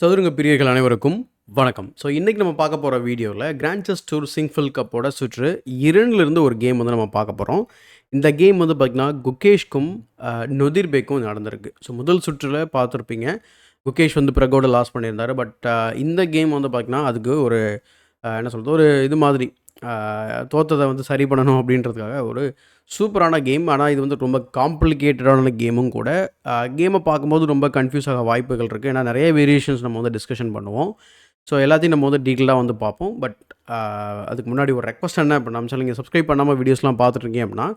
சதுரங்க பிரியர்கள் அனைவருக்கும் வணக்கம். ஸோ இன்றைக்கி நம்ம பார்க்க போகிற வீடியோவில் கிராண்ட் செஸ் டூர் சிங்ஃபில் கப்போட சுற்று 2லிருந்து ஒரு கேம் வந்து நம்ம பார்க்க போகிறோம். இந்த கேம் வந்து பார்த்திங்கன்னா குகேஷ்க்கும் நொதிர்பேக்கும் நடந்திருக்கு. ஸோ முதல் சுற்றில் பார்த்துருப்பீங்க, குகேஷ் வந்து பிரகோட லாஸ் பண்ணியிருந்தார். பட் இந்த கேம் வந்து பார்த்திங்கன்னா அதுக்கு ஒரு என்ன சொல்கிறது, ஒரு இது மாதிரி தோற்றதை வந்து சரி பண்ணணும் அப்படின்றதுக்காக ஒரு சூப்பரான கேம். ஆனால் இது வந்து ரொம்ப காம்ப்ளிகேட்டடான கேமும் கூட. கேமை பார்க்கும்போது ரொம்ப கன்ஃபியூஸ் ஆக வாய்ப்புகள் இருக்குது. ஏன்னா நிறைய வேரியேஷன்ஸ் நம்ம வந்து டிஸ்கஷன் பண்ணுவோம். ஸோ எல்லாத்தையும் நம்ம வந்து டீட்டெயிலாக வந்து பார்ப்போம். பட் அதுக்கு முன்னாடி ஒரு ரெக்வஸ்ட் என்ன அப்படின்னா, நம்ம நீங்கள் சப்ஸ்கிரைப் பண்ணாமல் வீடியோஸ்லாம் பார்த்துட்ருக்கீங்க அப்படின்னா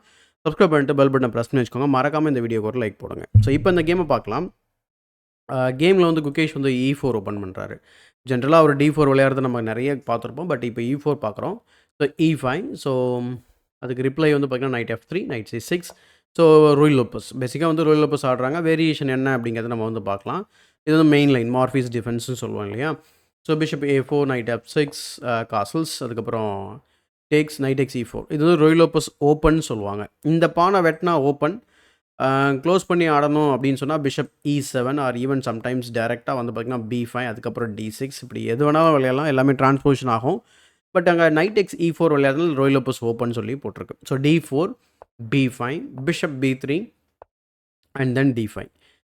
சப்ஸ்கிரைப் பண்ணிட்டு பெல் பட்டனை ப்ரெஸ் பண்ணி வச்சுக்கோங்க. மறக்காமல் இந்த வீடியோக்கு ஒரு லைக் போடுங்க. ஸோ இப்போ இந்த கேமை பார்க்கலாம். கேமில் வந்து குகேஷ் வந்து E4 ஓப்பன் பண்ணுறாரு. ஜென்ரலாக அவர் D4 விளையாடுறத நம்ம நிறைய பார்த்துருப்போம். பட் இப்போ E4 பார்க்குறோம். So E5. ஸோ அதுக்கு ரிப்ளை வந்து பார்த்திங்கன்னா knight F3, knight C6. So Ruy Lopez பேசிக்காக வந்து ரூய் லோப்பஸ் ஆடுறாங்க. வேரியேஷன் என்ன அப்படிங்கிறத நம்ம வந்து பார்க்கலாம். இது வந்து மெயின் லைன் மார்ஃபீஸ் டிஃபென்ஸ்னு சொல்லுவாங்க இல்லையா. So bishop A4, night F6, castles, அதுக்கப்புறம் டேக்ஸ், நைட் எக்ஸ் E4. இது வந்து ரூய் லோப்பஸ் ஓப்பன் சொல்லுவாங்க. இந்த பானை வெட்டினா ஓப்பன், க்ளோஸ் பண்ணி ஆடணும் அப்படின்னு சொன்னால் bishop E7 R even sometimes டேரெக்டாக வந்து பார்த்திங்கன்னா B5, அதுக்கப்புறம் D6. இப்படி எது வேணாலும் விளையாடலாம், எல்லாமே டிரான்ஸ்போசிஷன் ஆகும். பட் அங்கே நைட் எக்ஸ் E4 விளையாடுறது ரூய் லோப்பஸ் ஓப்பன் சொல்லி போட்டிருக்கு. So D4, B5, bishop B3 and then D5.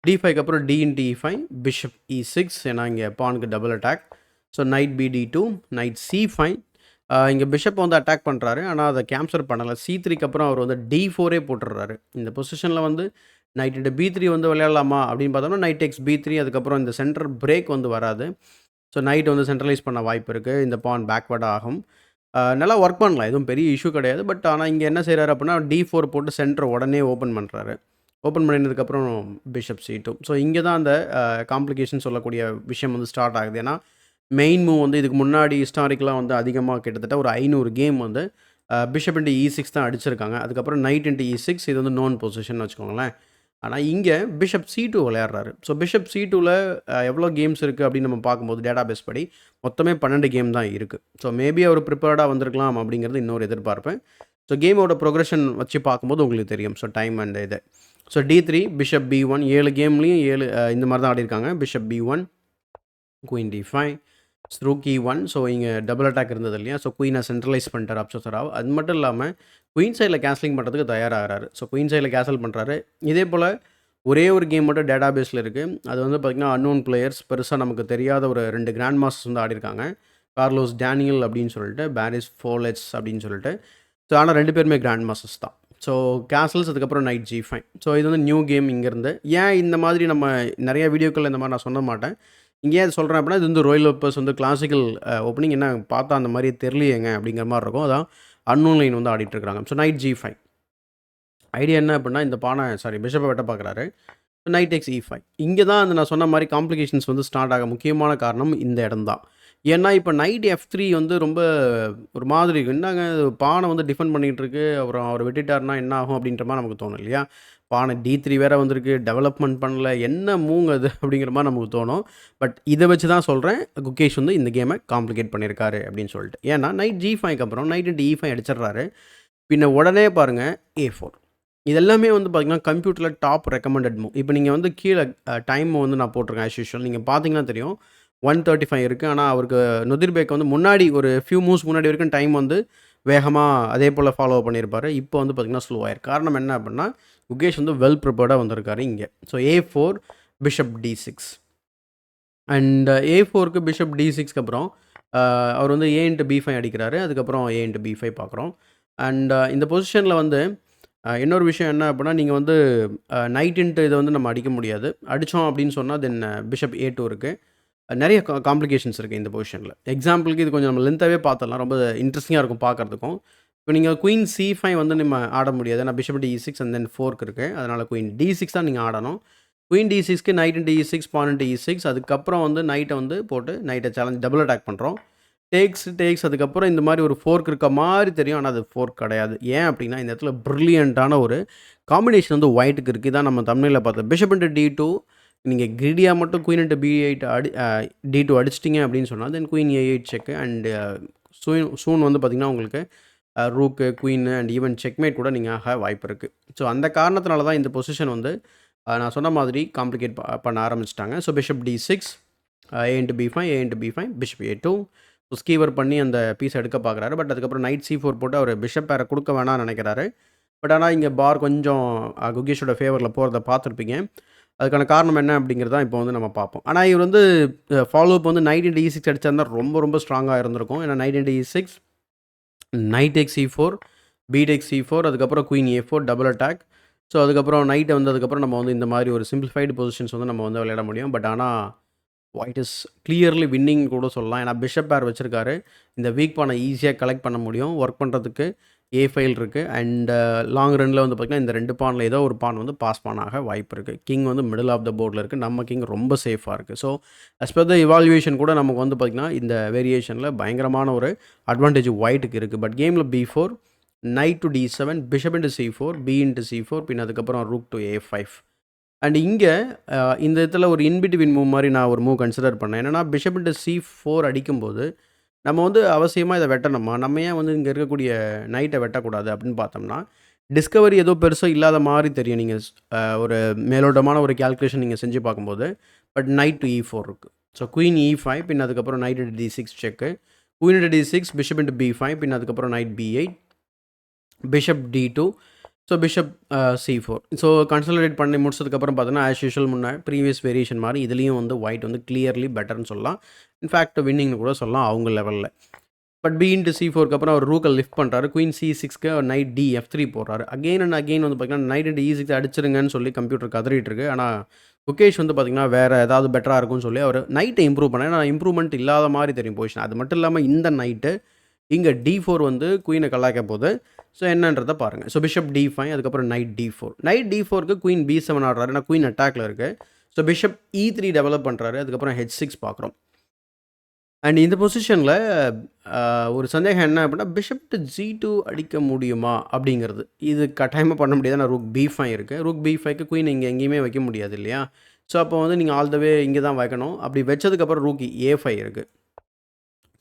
D5க்கு அப்புறம் D into E5, bishop E6, ஏன்னா இங்கே பானுக்கு double attack. So knight BD2, knight C5. இங்கே பிஷப் வந்து அட்டாக் பண்ணுறாரு, ஆனால் அதை கேப்சர் பண்ணலை. C3க்கு அப்புறம் அவர் வந்து D4 போட்டுடுறாரு. இந்த பொசிஷனில் வந்து நைட் இன்ட்டு B3 வந்து விளையாடலாமா அப்படின்னு பார்த்தோம்னா நைட் எக்ஸ் B3, அதுக்கப்புறம் இந்த சென்டர் பிரேக் வந்து வராது. ஸோ நைட் வந்து சென்ட்ரலைஸ் பண்ண வாய்ப்பு இருக்குது. இந்த பான் பேக்வர்ட் ஆகும். நல்லா ஒர்க் பண்ணலாம், எதுவும் பெரிய இஷ்யூ கிடையாது. பட் ஆனால் இங்கே என்ன செய்கிறாரு அப்படின்னா D4 போட்டு சென்டர் உடனே ஓப்பன் பண்ணுறாரு. Open பண்ணினதுக்கப்புறம் bishop C2. ஸோ இங்கே தான் அந்த காம்ப்ளிகேஷன் சொல்லக்கூடிய விஷயம் வந்து ஸ்டார்ட் ஆகுது. ஏன்னா மெயின் மூவ் வந்து இதுக்கு முன்னாடி ஹிஸ்டாரிக்கலாக வந்து அதிகமாக கிட்டத்தட்ட ஒரு 500 கேம் வந்து பிஷப் இன்ட்டு E6 தான் அடிச்சிருக்காங்க. அதுக்கப்புறம் நைட் இன்ட்டு E6, இது வந்து நோன் பொசிஷன் வச்சுக்கோங்களேன். ஆனால் இங்கே பிஷப் C2 விளையாடுறாரு. ஸோ பிஷப் C2வில் எவ்வளோ கேம்ஸ் இருக்குது அப்படின்னு நம்ம பார்க்கும்போது டேட்டா பேஸ் படி மொத்தமே 12 கேம் தான் இருக்குது. ஸோ மேபி அவர் ப்ரிப்பேர்டாக வந்திருக்கலாம் அப்படிங்கிறது இன்னொரு எதிர்பார்ப்பேன். ஸோ கேமோட ப்ரோக்ரஷன் வச்சு பார்க்கும்போது உங்களுக்கு தெரியும். ஸோ டைம் அண்ட் இது. ஸோ D3, பிஷப் B1, 7 கேம்லேயும் 7 இந்த மாதிரி தான் ஆடிருக்காங்க. Bishop B1, queen D5, rook E1. So இங்கே டபுள் அட்டாக் இருந்தது இல்லையா. ஸோ குயினை சென்ட்ரலைஸ் பண்ணிட்டார் அப்சோசராவ். அது மட்டும் இல்லாமல் குயின் சைடில் கேன்சலிங் பண்ணுறதுக்கு தயாராகிறாரு. ஸோ குயின் சைடில் கேன்சல் பண்ணுறாரு. இதே போல் ஒரே ஒரு கேம் மட்டும் டேட்டா பேஸில் இருக்குது. அது வந்து பார்த்திங்கன்னா அன்னோன் பிளேயர்ஸ், பெருசாக நமக்கு தெரியாத ஒரு 2 கிராண்ட் மாஸ்டர்ஸ் வந்து ஆடிருக்காங்க. கார்லோஸ் டேனியல் அப்படின்னு சொல்லிட்டு, பாரிஸ் ஃபோலெட்ஸ் அப்படின்னு சொல்லிட்டு. ஸோ ஆனால் 2 பேருமே கிராண்ட் மாஸ்டர்ஸ் தான். ஸோ கேசல்ஸ், அதுக்கப்புறம் நைட் G5. ஸோ இது வந்து நியூ கேம் இங்கேருந்து. ஏன் இந்த மாதிரி நம்ம நிறைய வீடியோக்கள் இந்த மாதிரி நான் சொல்ல மாட்டேன், இங்கே ஏன் சொல்கிறேன் அப்படின்னா, இது வந்து ராயல் லோப்பஸ் வந்து கிளாசிக்கல் ஓப்பனிங் என்ன பார்த்தா அந்த மாதிரி தெரியலையேங்க அப்படிங்கிற மாதிரி இருக்கும். அதான் அன்னோன் லைன் வந்து ஆடிட்டுருக்காங்க. ஸோ நைட் G5 ஐடியா என்ன அப்படின்னா, இந்த பானை பிஷப்பை வெட்ட பார்க்குறாரு. Night X E5. இங்கே தான் அந்த நான் சொன்ன மாதிரி காம்ப்ளிகேஷன்ஸ் வந்து ஸ்டார்ட் ஆக முக்கியமான காரணம் இந்த இடம் தான். ஏன்னா இப்போ நைட் F3 வந்து ரொம்ப ஒரு மாதிரி என்னங்க பானை வந்து டிஃபெண்ட் பண்ணிகிட்டு இருக்கு, அப்புறம் அவர் வெட்டிட்டாருன்னா என்ன ஆகும் அப்படின்ற மாதிரி நமக்கு தோணும் இல்லையா. பானை D3 வேறு வந்திருக்கு, டெவலப்மெண்ட் பண்ணல, என்ன மூங்க அது அப்படிங்கிற மாதிரி நமக்கு தோணும். பட் இதை வச்சு தான் சொல்கிறேன், குகேஷ் வந்து இந்த கேமை காம்ப்ளிகேட் பண்ணியிருக்காரு அப்படின்னு சொல்லிட்டு. ஏன்னா நைட் G5க்கு அப்புறம் நைட் இன்ட்டு E5 அடிச்சிடுறாரு. பின்ன உடனே பாருங்கள் A4. இதெல்லாமே வந்து பார்த்திங்கன்னா கம்ப்யூட்டரில் டாப் ரெக்கமெண்டட் மூவ். இப்போ நீங்கள் வந்து கீழே டைம் வந்து நான் போட்டிருக்கேன் ஆஸ் யூஷுவல். நீங்கள் பார்த்தீங்கன்னா தெரியும் 135 இருக்குது. ஆனால் அவருக்கு நொதிர்பேக் வந்து முன்னாடி ஒரு ஃபியூ மூவ்ஸ் முன்னாடி வரைக்கும் டைம் வந்து வேகமாக அதே போல் ஃபாலோ பண்ணியிருப்பார். இப்போ வந்து பார்த்திங்கன்னா ஸ்லோவாயிருக்கு. காரணம் என்ன அப்படின்னா, குகேஷ் வந்து வெல் ப்ரிப்பேர்டாக வந்திருக்காரு இங்கே. So A4, bishop D6 and A4க்கு பிஷப் D6க்கு அப்புறம் அவர் வந்து A into B5 அடிக்கிறாரு. அதுக்கப்புறம் A into B5 பார்க்குறோம். அண்ட் இந்த பொசிஷனில் வந்து இன்னொரு விஷயம் என்ன அப்படின்னா, நீங்கள் வந்து நைட் இன்ட்டு இதை வந்து நம்ம அடிக்க முடியாது. அடித்தோம் அப்படின்னு சொன்னால் தென் பிஷப் A2 இருக்குது. நிறைய காம்ப்ளிகேஷன்ஸ் இருக்குது இந்த பொசிஷனில். எக்ஸாம்பிளுக்கு இது கொஞ்சம் நம்ம லென்த்தாகவே பார்த்துடலாம், ரொம்ப இன்ட்ரெஸ்டிங்காக இருக்கும் பார்க்குறதுக்கும். இப்போ நீங்கள் குயின் C5 வந்து நம்ம ஆட முடியாது, ஏன்னா பிஷப் E6 அண்ட் தென் 4க்கு இருக்குது. அதனால் குயின் D6 தான் நீங்கள் ஆடணும். குயின் D6க்கு நைட் இன்ட்டு E6, பான் இன்ட்டு E6, அதுக்கப்புறம் வந்து நைட்டை வந்து போட்டு நைட்டை சேலஞ்ச் டபுள் அட்டாக் பண்ணுறோம். டேக்ஸ் அதுக்கப்புறம் இந்த மாதிரி ஒரு ஃபோர்க் இருக்க மாதிரி தெரியும், ஆனால் அது ஃபோர்க் கிடையாது. ஏன் அப்படின்னா, இந்த இடத்துல ப்ரில்லியண்ட்டான ஒரு காம்பினேஷன் வந்து ஒயிட்டுக்கு இருக்குது. இதான் நம்ம தமிழில் பார்த்தோம். பிஷப் இன்ட்டு D2, நீங்கள் கிரிடியாக மட்டும் குயின் இன்ட்டு B8 D2 அடிச்சிட்டிங்க அப்படின்னு சொன்னால் தென் குயின் A8 செக்கு அண்ட் சூன் வந்து பார்த்திங்கன்னா உங்களுக்கு rook, queen and even checkmate கூட நீங்கள் ஆக வாய்ப்பு இருக்குது. ஸோ அந்த காரணத்தினால தான் இந்த பொசிஷன் வந்து நான் சொன்ன மாதிரி காம்ப்ளிகேட் பண்ண ஆரம்பிச்சிட்டாங்க. So bishop D6, A into பி5 A into பி5 bishop A two. So Sciver பண்ணி அந்த பீஸை எடுக்க பார்க்குறாரு. பட் அதுக்கப்புறம் நைட் C4 போட்டு அவர் பிஷப் பேரை கொடுக்க வேணாம்னு நினைக்கிறாரு. பட் ஆனால் இங்கே பார் கொஞ்சம் குகேஷோட ஃபேவரில் போகிறத பார்த்துருப்பீங்க. அதுக்கான காரணம் என்ன அப்படிங்கிறது தான் இப்போ வந்து நம்ம பார்ப்போம். ஆனால் இவர் வந்து ஃபாலோ அப் வந்து நைட் இன்ட்டு E6 அடிச்சிருந்தா ரொம்ப ரொம்ப ஸ்ட்ராங்காக இருந்திருக்கும். ஏன்னா knight into E6, knight take C4, B take C4, அதுக்கப்புறம் queen A4 double attack. So அதுக்கப்புறம் நைட்டை வந்ததுக்கப்புறம் நம்ம வந்து இந்த மாதிரி ஒரு சிம்பிளிஃபைடு பொசிஷன்ஸ் வந்து நம்ம வந்து விளையாட முடியும். பட் ஆனால் ஒயிட் இஸ் கிளியர்லி வின்னிங் கூட சொல்லலாம். ஏன்னா பிஷப் பேர் வச்சுருக்காரு. இந்த வீக் பானை ஈஸியாக கலெக்ட் பண்ண முடியும். ஒர்க் பண்ணுறதுக்கு A5 இருக்குது. அண்ட் லாங் ரனில் வந்து பார்த்திங்கன்னா இந்த 2 பானில் ஏதோ ஒரு பான் வந்து பாஸ் பானாக வாய்ப்பு இருக்குது. கிங் வந்து மிடில் ஆஃப் த போர்டில் இருக்குது. நம்ம கிங் ரொம்ப சேஃபாக இருக்குது. ஸோ அஸ் பர் த இவால்யூவேஷன் கூட நமக்கு வந்து பார்த்திங்கன்னா இந்த வேரியேஷனில் பயங்கரமான ஒரு அட்வான்டேஜ் ஒயிட்டுக்கு இருக்குது. பட் கேமில் B4, knight to D7, bishop into C4, B into C4, பின் அதுக்கப்புறம் ரூக் டு A5. அண்ட் இங்கே இந்த இடத்துல ஒரு இன்பிட்வீன் மூவ் மாதிரி நான் ஒரு மூவ் கன்சிடர் பண்ணேன். என்னென்னா பிஷப் இன்ட்டு C4 அடிக்கும்போது நம்ம வந்து அவசியமாக இதை வெட்டணுமா, நம்ம ஏன் வந்து இங்கே இருக்கக்கூடிய நைட்டை வெட்டக்கூடாது அப்படின்னு பார்த்தோம்னா, டிஸ்கவரி ஏதோ பெருசாக இல்லாத மாதிரி தெரியும். நீங்கள் ஒரு மேலோட்டமான ஒரு கேல்குலேஷன் நீங்கள் செஞ்சு பார்க்கும்போது. பட் நைட் டு E4 இருக்குது. ஸோ குயின் E5, பின் அதுக்கப்புறம் knight into D6 check, queen into D6, bishop into B5, பின் அதுக்கப்புறம் knight B8, bishop D2. So bishop C4. So consolidate பண்ணி முடிச்சதுக்கப்புறம் பார்த்தோன்னா ஆஸ் யூஷுவல் முன்னே ப்ரீவியஸ் வேரியேஷன் மாதிரி இதுலேயும் வந்து ஒயிட் வந்து கிளியர்லி பெட்டர்னு சொல்லலாம். இன்ஃபேக்ட் வின்னிங்னு கூட சொல்லலாம் அவங்க லெவலில். பட் பி இன்ட்டு C4க்கு அப்புறம் அவர் ரூக்கை லிஃப்ட் பண்ணுறாரு. குயின் C6க்கு நைட் DF3 போடுறாரு. அகெயின் அண்ட் அகெயின் வந்து பார்த்திங்கன்னா நைட் இன்ட்டு E6 அடிச்சிருங்கன்னு சொல்லி கம்ப்யூட்டர் கதறிட்டு இருக்கு. ஆனால் குகேஷ் வந்து பார்த்திங்கன்னா வேறு ஏதாவது பெட்டராக இருக்கும்னு சொல்லி அவர் நைட்டை இம்ப்ரூவ் பண்ணேன். ஆனால் இம்ப்ரூவ்மெண்ட் இல்லாத மாதிரி தெரியும் பொசிஷன். அது மட்டும் இல்லாமல் இந்த நைட்டு இங்கே D4 வந்து குயினை கலாய்க்க போகுது. ஸோ என்னன்றதை பாருங்கள். ஸோ பிஷப் D5, அதுக்கப்புறம் night D4. Night D4க்கு queen B7 ஆடுறாரு. ஏன்னா குயின் அட்டாக்ல இருக்குது. ஸோ பிஷப் E3 டெவலப் பண்ணுறாரு. அதுக்கப்புறம் H6 பார்க்குறோம். அண்ட் இந்த பொசிஷனில் ஒரு சந்தேகம் என்ன அப்படின்னா, பிஷப் டு G2 அடிக்க முடியுமா அப்படிங்கிறது. இது கட்டாயமாக பண்ண முடியாது. நான் ரூக் B5 இருக்குது. ரூக் B5க்கு குயின் இங்கே எங்கேயுமே வைக்க முடியாது இல்லையா? ஸோ அப்போ வந்து நீங்கள் ஆல் த வே இங்கே தான் வைக்கணும். அப்படி வச்சதுக்கப்புறம் ரூக் A5 இருக்குது.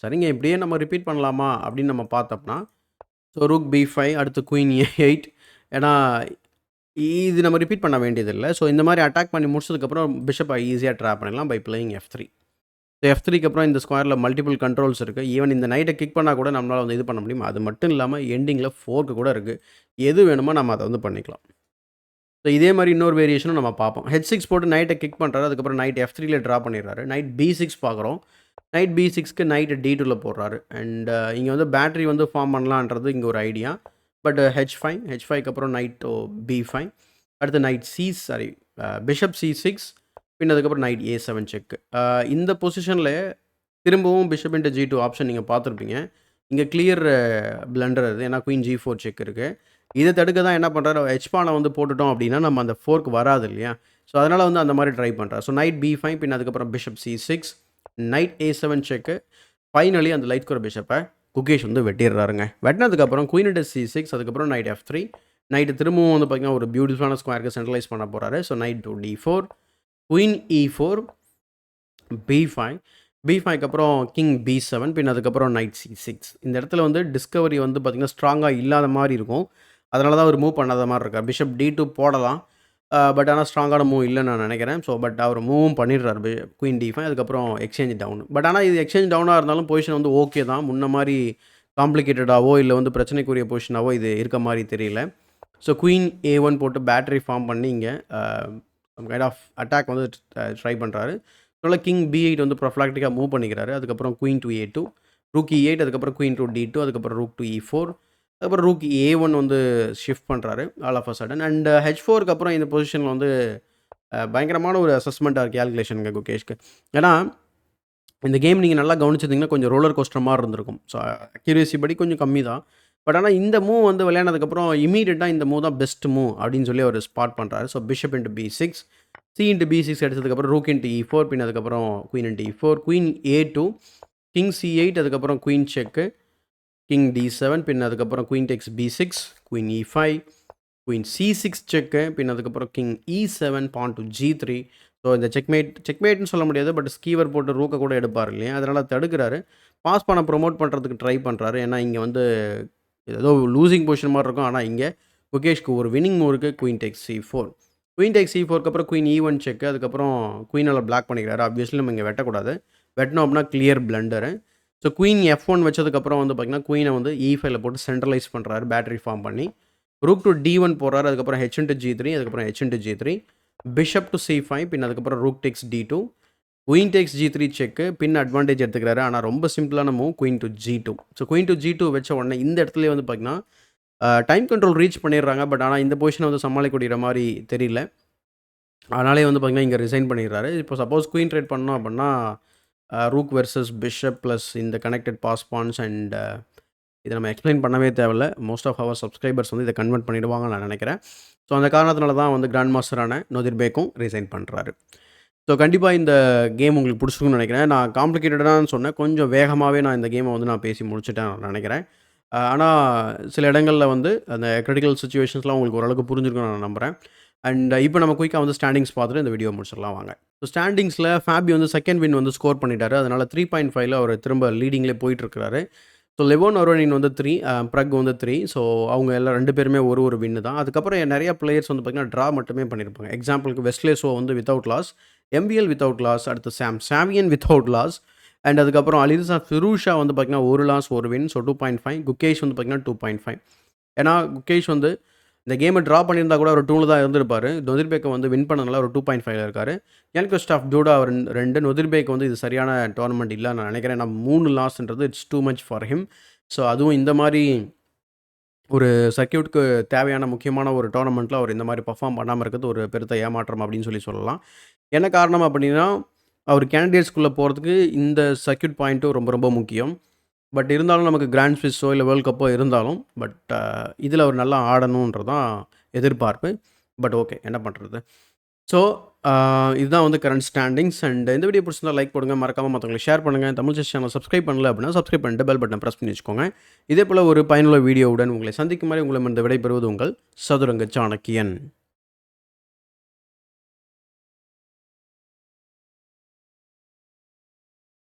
சரிங்க, இப்படியே நம்ம ரிப்பீட் பண்ணலாமா அப்படின்னு நம்ம பார்த்தோம்னா, ஸோ ரூக் B5, அடுத்து குயின் A8. ஏன்னா இது நம்ம ரிப்பீட் பண்ண வேண்டியதில்லை. ஸோ இந்த மாதிரி அட்டாக் பண்ணி முடிச்சதுக்கப்புறம் பிஷப்பை ஈஸியாக ட்ராப் பண்ணிடலாம் பை பிளேயிங் F3. ஸோ F3க்கு அப்புறம் இந்த ஸ்கொயரில் மல்டிபிள் கண்ட்ரோல்ஸ் இருக்குது. ஈவன் இந்த நைட்டை கிக் பண்ணால் கூட நம்மளால் வந்து இது பண்ண முடியும். அது மட்டும் இல்லாமல் எண்டிங்கில் 4க்கு கூட இருக்குது. எது வேணுமோ நம்ம அதை வந்து பண்ணிக்கலாம். ஸோ இதே மாதிரி இன்னொரு வேரியேஷனும் நம்ம பார்ப்போம். H6 போட்டு நைட்டை கிக் பண்ணுறாரு. அதுக்கப்புறம் நைட் F3ல ட்ரா பண்ணிடுறாரு. நைட் B6 பார்க்குறோம். நைட் B6க்கு நைட்டு D2ல போடுறாரு. அண்ட் இங்கே வந்து பேட்டரி வந்து ஃபார்ம் பண்ணலான்றது இங்கே ஒரு ஐடியா. பட் H5க்கு அப்புறம் நைட் B5, அடுத்து நைட் பிஷப் C6, பின் அதுக்கப்புறம் நைட் A7 செக். இந்த பொசிஷனில் திரும்பவும் பிஷப் இன்ட்டு G2 ஆப்ஷன் நீங்கள் பார்த்துருப்பீங்க. இங்கே கிளியர் பிளண்டர் அது. ஏன்னா குயின் G4 செக் இருக்குது. இதை தடுக்க தான் என்ன பண்ணுறாரு, ஹெச்பானை வந்து போட்டுட்டோம் அப்படின்னா நம்ம அந்த 4க்கு வராது இல்லையா? ஸோ அதனால் வந்து அந்த மாதிரி ட்ரை பண்ணுறாரு. ஸோ நைட் B5, பின் அதுக்கப்புறம் பிஷப் C6, நைட் A7 செக்கு. ஃபைனலி அந்த லைட் ஸ்கோர் பிஷப்பை குகேஷ் வந்து வெட்டிடுறாருங்க. வெட்டினதுக்கப்புறம் குயின் இன்ட்டு C6, அதுக்கப்புறம் நைட் F3. நைட்டு திரும்பவும் வந்து பார்த்திங்கன்னா ஒரு பியூட்டிஃபுல்லான ஸ்கொயருக்கு சென்ட்ரலைஸ் பண்ண போகிறாரு. So night to D4, queen E4, B5க்கு அப்புறம் கிங் B7, பின் அதுக்கப்புறம் நைட் C6. இந்த இடத்துல வந்து டிஸ்கவரி வந்து பார்த்திங்கன்னா ஸ்ட்ராங்காக இல்லாத மாதிரி இருக்கும். அதனால தான் அவர் மூவ் பண்ணாத மாதிரி இருக்கார். பிஷப் D2 போடலாம். பட் ஆனால் ஸ்ட்ராங்கான மூவ் இல்லைன்னு நான் நினைக்கிறேன். ஸோ பட் அவர் மூவும் பண்ணிடுறாரு குயின் D5, அதுக்கப்புறம் எக்ஸ்சேஞ்ச் டவுன். பட் ஆனால் இது எக்ஸ்சேஞ்ச் டவுனாக இருந்தாலும் பொசிஷன் வந்து ஓகே தான். முன்ன மாதிரி காம்ப்ளிகேட்டடாவோ இல்லை வந்து பிரச்சனைக்குரிய பொசிஷனாவோ இது இருக்க மாதிரி தெரியல. ஸோ குயின் A1 போட்டு பேட்டரி ஃபார்ம் பண்ணி இங்கே சம் கைண்ட் ஆஃப் அட்டாக் வந்து ட்ரை பண்ணுறாரு. அதனால் கிங் B8 வந்து ப்ரொஃப்ளாக்டிக்காக மூவ் பண்ணிக்கிறாரு. அதுக்கப்புறம் queen to A2, rook E8, அதுக்கப்புறம் குயின் டு D2, அதுக்கப்புறம் ரூக் டு E4, அதுக்கப்புறம் ரூக் A1 வந்து ஷிஃப்ட் பண்ணுறாரு all of a sudden. And H4க்கு அப்புறம் இந்த பொசிஷனில் வந்து பயங்கரமான ஒரு அசஸ்மெண்ட் ஆர் கேல்குலேஷனுங்க குகேஷ்க்கு. ஏன்னா இந்த கேம் நீங்கள் நல்லா கவனிச்சிருந்தீங்கன்னா கொஞ்சம் ரோலர் கோஸ்டர் மாதிரி இருந்திருக்கும். ஸோ அக்யூரேசி படி கொஞ்சம் கம்மி தான். பட் ஆனால் இந்த மூவ் வந்து விளையாடுனதுக்கப்புறம் இமீடியட்டாக இந்த மூவ் தான் பெஸ்ட் மூவ் அப்படின்னு சொல்லி அவர் ஸ்பாட் பண்ணுறாரு. So bishop into B6, C into B6 எடுத்ததுக்கப்புறம் ரூக் இன்ட்டு E4, பின் அதுக்கப்புறம் queen into E4, queen A2, king C8, அதுக்கப்புறம் குயின் செக்கு, கிங் D7, பின் அதுக்கப்புறம் குயின் டெக்ஸ் B6, queen E5, queen C6 செக்கு, பின் அதுக்கப்புறம் king E7, porn to G3. So இந்த செக்மேட்னு சொல்ல முடியாது. But Sciver போட்டு ரூக்கை கூட எடுப்பார் இல்லையா? அதனால் தடுக்கிறாரு. பாஸ் பண்ண ப்ரொமோட் பண்ணுறதுக்கு ட்ரை பண்ணுறாரு. ஏன்னா இங்கே வந்து ஏதோ லூசிங் பொசிஷன் மாதிரி இருக்கும். ஆனால் இங்கே குகேஷ்க்கு ஒரு வின்னிங் மூவ் இருக்குது. Queen takes C4. Queen take C4க்கு அப்புறம் குயின் E1 செக். அதுக்கப்புறம் குயினால பிளாக் பண்ணிக்கிறாரு. ஆப்வியஸ்லி நம்ம இங்க வெட்டக்கூடாது. வெட்டினோம் அப்படின்னா clear blender. So queen F1 வச்சதுக்கப்புறம் வந்து பார்த்தீங்கன்னா, குயினை வந்து E5ல போட்டு சென்ட்ரலைஸ் பண்ணுறாரு பேட்டரி ஃபார்ம் பண்ணி. ரூக் டு D1 போடுறாரு. அதுக்கப்புறம் H/G3, அதுக்கப்புறம் H/G3, பிஷப் டு C5, பின் அதுக்கப்புறம் rook tax D2, queen tax G3 செக்கு. பின் அட்வான்டேஜ் எடுத்துக்கிறாரு. ஆனால் ரொம்ப சிம்பிளான move queen to G2. So queen to G2 வச்ச உடனே இந்த இடத்துலயே வந்து பார்த்தீங்கன்னா, டைம் கண்ட்ரோல் ரீச் பண்ணிடுறாங்க. பட் ஆனால் இந்த பொசிஷனை வந்து சமாளிக்கக்கூடிய மாதிரி தெரியல. அதனாலே வந்து பார்த்தீங்கன்னா, இங்கே ரிசைன் பண்ணிடுறாரு. இப்போ சப்போஸ் குயின் ட்ரேட் பண்ணோம் அப்படின்னா, ரூக் வெர்சஸ் பிஷப் ப்ளஸ் இந்த கனெக்டட் பாஸ் பான்ஸ் அண்ட் இதை நம்ம எக்ஸ்பிளைன் பண்ணவே தேவையில்ல. மோஸ்ட் ஆஃப் அவர் சப்ஸ்கிரைபர்ஸ் வந்து இதை கன்வெர்ட் பண்ணிடுவாங்கன்னு நான் நினைக்கிறேன். ஸோ அந்த காரணத்தினால தான் வந்து கிராண்ட் மாஸ்டரான நொதிர்பேக்கும் ரிசைன் பண்ணுறாரு. ஸோ கண்டிப்பாக இந்த கேம் உங்களுக்கு பிடிச்சிருக்குன்னு நினைக்கிறேன். நான் காம்ப்ளிகேட்டடானு சொன்னேன். கொஞ்சம் வேகமாகவே நான் இந்த கேமை வந்து நான் பேசி முடிச்சுட்டேன் நான் நினைக்கிறேன். ஆனால் சில இடங்களில் வந்து அந்த கிரிட்டிக்கல் சிச்சுவேஷன்ஸ்லாம் உங்களுக்கு ஓரளவுக்கு புரிஞ்சிருக்குன்னு நான் நம்புகிறேன். அண்ட் இப்போ நம்ம குயிக்காக வந்து ஸ்டாண்டிங்ஸ் பார்த்துட்டு இந்த வீடியோ முடிச்சிடலாம் வாங்க. ஸோ ஸ்டாண்டிங்ஸில் ஃபேபி வந்து செகண்ட் வின் வந்து ஸ்கோர் பண்ணிட்டாரு. அதனால் 3.5ல அவர் திரும்ப லீடிங்லேயே போயிட்டுருக்கிறாரு. ஸோ லெவோன் ஒரோனின் வந்து 3, ப்ரக் வந்து 3. ஸோ அவங்க எல்லாம் 2 பேருமே ஒரு வின்னு தான். அதுக்கப்புறம் நிறைய பிளேயர்ஸ் வந்து பார்த்தீங்கன்னா ட்ரா மட்டுமே பண்ணியிருப்பாங்க. எக்ஸாம்பிளுக்கு வெஸ்லேசோ வந்து without loss, MBL without loss, அடுத்து சாவியன் வித்தவுட் லாஸ், அண்ட் அதுக்கப்புறம் அலிர்சா ஃபிரூஷா வந்து பார்த்தீங்கன்னா 1 லாஸ் 1 வின். ஸோ 2.5. குகேஷ் வந்து பார்த்தீங்கன்னா 2.5. ஏன்னா குகேஷ் வந்து இந்த கேமை ட்ரா பண்ணியிருந்தா கூட ஒரு 2ல் தான் இருந்திருப்பார். நொதிர்பேக்கை வந்து வின் பண்ணனால ஒரு 2.5ல இருக்கார். என் கிறிஸ்டாஃப் ஜூடா அவர் 2. நொதிர்பேக் வந்து இது சரியான டோர்னமெண்ட் இல்லை நான் நினைக்கிறேன். நான் 3 லாஸ்ன்றது it's too much for him. So அதுவும் இந்த மாதிரி ஒரு சர்க்கியூட்க்கு தேவையான முக்கியமான ஒரு டோர்னமெண்ட்டில் அவர் இந்த மாதிரி பர்ஃபார்ம் பண்ணாமல் இருக்கிறது ஒரு பெருத்த ஏமாற்றம் அப்படின்னு சொல்லலாம். என்ன காரணம் அப்படின்னா, அவர் கேண்டிடேட்ஸ்குள்ளே போகிறதுக்கு இந்த சர்க்கியூட் பாயிண்ட்டும் ரொம்ப ரொம்ப முக்கியம். பட் இருந்தாலும் நமக்கு கிராண்ட் ஸ்விஸ்ஸோ இல்லை வேர்ல்ட் கப்போ இருந்தாலும் இதில் அவர் நல்லா ஆடணுன்றது தான் எதிர்பார்ப்பு. பட் ஓகே, என்ன பண்ணுறது. ஸோ இதுதான் வந்து கரண்ட் ஸ்டாண்டிங்ஸ். அண்ட் இந்த வீடியோ பிடிச்சிருந்தா லைக் போடுங்க, மறக்காமல் மற்றவங்களுக்கு ஷேர் பண்ணுங்கள். தமிழ் செஸ் சேனல் சப்ஸ்கிரைப் பண்ணல அப்படின்னா சப்ஸ்கிரைப் பண்ணிட்டு பெல் பட்டனை ப்ரெஸ் பண்ணி வச்சுக்கோங்க. இதே போல் ஒரு பயனுள்ள வீடியோவுடன் உங்களை சந்திக்கும் மாதிரி உங்களை விடைபெறுவது உங்கள் சதுரங்க சாணக்கியன்.